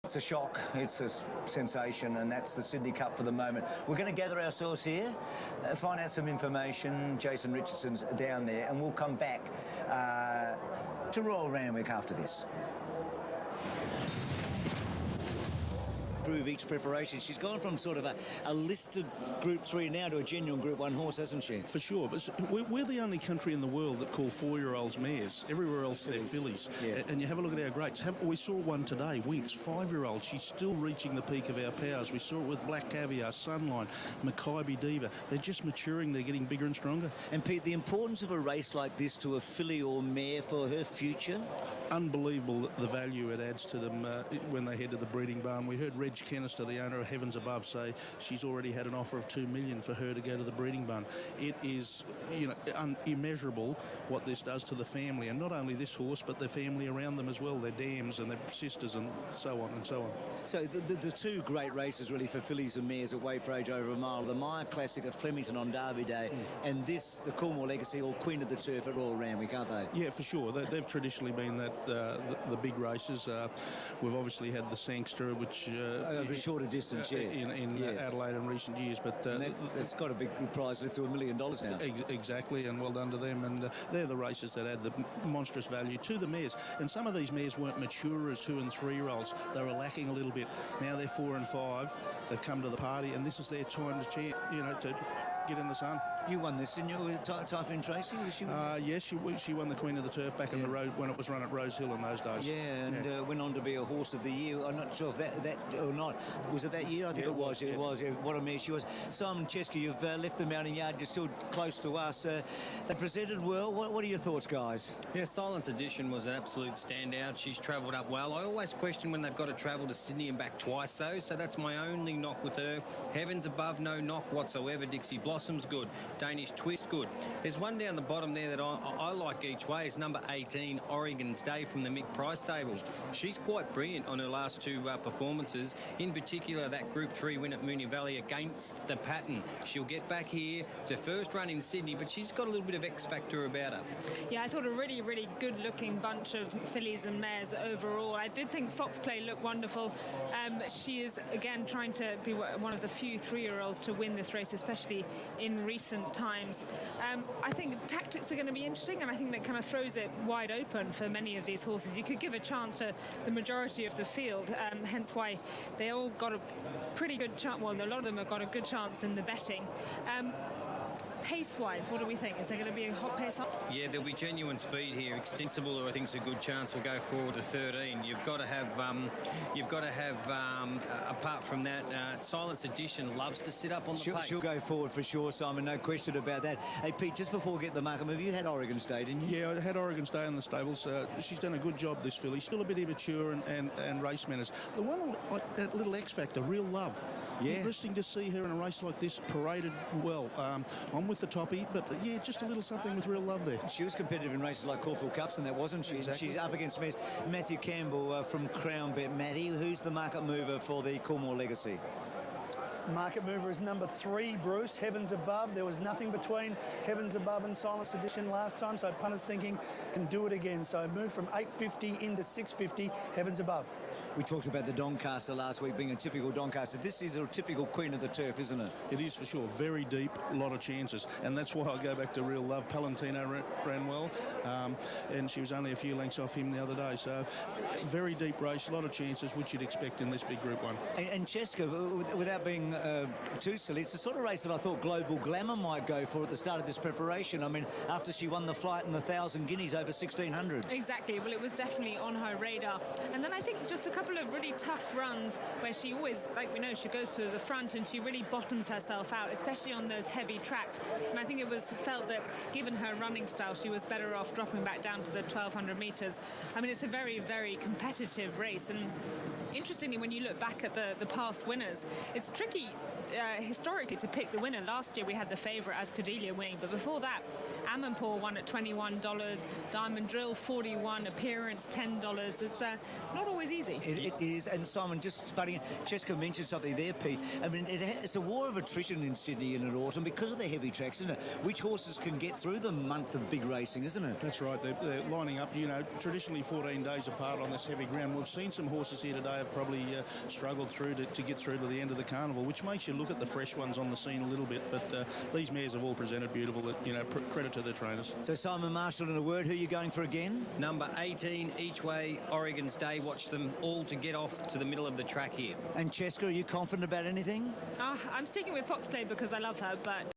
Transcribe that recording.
It's a shock, it's a sensation, and that's the Sydney Cup for the moment. We're going to gather ourselves here, find out some information. Jason Richardson's down there, and we'll come back to Royal Randwick after this. Prove each preparation. She's gone from sort of a listed Group 3 now to a genuine Group 1 horse, hasn't she? For sure, but we're the only country in the world that call 4-year-olds mares. Everywhere else they're fillies. Yeah. And you have a look at our greats. We saw one today, Winks, 5-year-old. She's still reaching the peak of our powers. We saw it with Black Caviar, Sunline, Mackay Diva. They're just maturing. They're getting bigger and stronger. And Pete, the importance of a race like this to a filly or mare for her future? Unbelievable the value it adds to them when they head to the breeding barn. We heard Reg Kennister, the owner of Heavens Above, say she's already had an offer of $2 million for her to go to the breeding barn. It is, immeasurable what this does to the family, and not only this horse, but the family around them as well, their dams and their sisters and so on and so on. So the two great races really for fillies and mares at weight for age over a mile, the Maya Classic at Flemington on Derby Day, and this, the Coolmore Legacy, or Queen of the Turf at Royal Randwick, aren't they? Yeah, for sure. They've traditionally been the big races. We've obviously had the Sangster, which over a shorter distance, in Adelaide in recent years, but that's got a big prize lift to $1 million now. Exactly, and well done to them. And they're the races that add the monstrous value to the mares. And some of these mares weren't mature as 2- and 3-year-olds. They were lacking a little bit. Now they're 4 and 5. They've come to the party, and this is their time to get in the sun. You won this, didn't you, with Typhoon Tracy? Yes, she won the Queen of the Turf back on the road when it was run at Rose Hill in those days. Yeah, and went on to be a Horse of the Year. I'm not sure if that or not. Was it that year? I think it was. It was. Yeah, what a mare she was. Simon Cheska, you've left the mounting yard. You're still close to us. They presented well. What are your thoughts, guys? Yeah, Silence Edition was an absolute standout. She's travelled up well. I always question when they've got to travel to Sydney and back twice, though, so that's my only knock with her. Heavens Above, no knock whatsoever. Dixie Blossom's good. Danish Twist, good. There's one down the bottom there that I like each way. It's number 18, Oregon's Day from the Mick Price stables. She's quite brilliant on her last two performances. In particular, that Group 3 win at Moonee Valley against the pattern. She'll get back here. It's her first run in Sydney, but she's got a little bit of X factor about her. Yeah, I thought a really, really good-looking bunch of fillies and mares overall. I did think Fox Play looked wonderful. She is, again, trying to be one of the few 3-year-olds to win this race, especially in recent times. I think tactics are going to be interesting, and I think that kind of throws it wide open for many of these horses. You could give a chance to the majority of the field, hence why they all got a pretty good chance. Well, a lot of them have got a good chance in the betting. Pace-wise, what do we think? Is there going to be a hot pace up? Yeah, there'll be genuine speed here. Extensible, who I think is a good chance, will go forward to 13. You've got to have, apart from that, Silence Edition loves to sit up on the pace. She'll go forward for sure, Simon, no question about that. Hey, Pete, just before we get the market move, you had Oregon State, didn't you? Yeah, I had Oregon State in the stables. She's done a good job, this filly. Still a bit immature and race menace. The one, that little X factor, Real Love. Yeah. Interesting to see her in a race like this, paraded well. I'm with the toppy, but yeah, just a little something with Real Love there. She was competitive in races like Caulfield Cups, and that wasn't she? Exactly. She's up against Matthew Campbell from Crown Bet. Matty, who's the market mover for the Coolmore Legacy? Market mover is number 3, Bruce, Heavens Above. There was nothing between Heavens Above and Silence Edition last time, so punters thinking can do it again. So moved from 850 into 650, Heavens Above. We talked about the Doncaster last week being a typical Doncaster. This is a typical Queen of the Turf, isn't it? It is for sure. Very deep, a lot of chances. And that's why I go back to Real Love. Palantino ran well, and she was only a few lengths off him the other day. So very deep race, a lot of chances, which you'd expect in this big Group 1. And Cheska, without being too silly, it's the sort of race that I thought Global Glamour might go for at the start of this preparation. I mean, after she won the flight and the 1,000 guineas over 1,600. Exactly. Well, it was definitely on her radar. And then I think just a couple of really tough runs where she always, like we know, she goes to the front and she really bottoms herself out, especially on those heavy tracks. And I think it was felt that given her running style, she was better off dropping back down to the 1,200 metres. I mean, it's a very, very competitive race. And interestingly, when you look back at the past winners, it's tricky historically to pick the winner. Last year we had the favourite as Cordelia winning, but before that, Amanpour won at $21, Diamond Drill 41, Appearance $10. It's not always easy. It is, and Simon, just butting in, Cheska mentioned something there, Pete. I mean, it's a war of attrition in Sydney in autumn because of the heavy tracks, isn't it? Which horses can get through the month of big racing, isn't it? That's right. They're lining up, traditionally 14 days apart on this heavy ground. We've seen some horses here today have probably struggled through to get through to the end of the carnival, which makes you look at the fresh ones on the scene a little bit. But these mares have all presented beautiful. Credit to the trainers. So Simon Marshall, in a word, who are you going for again? Number 18, each way, Oregon's Day. Watch them all to get off to the middle of the track here. And Cheska, are you confident about anything? I'm sticking with Foxplay because I love her, but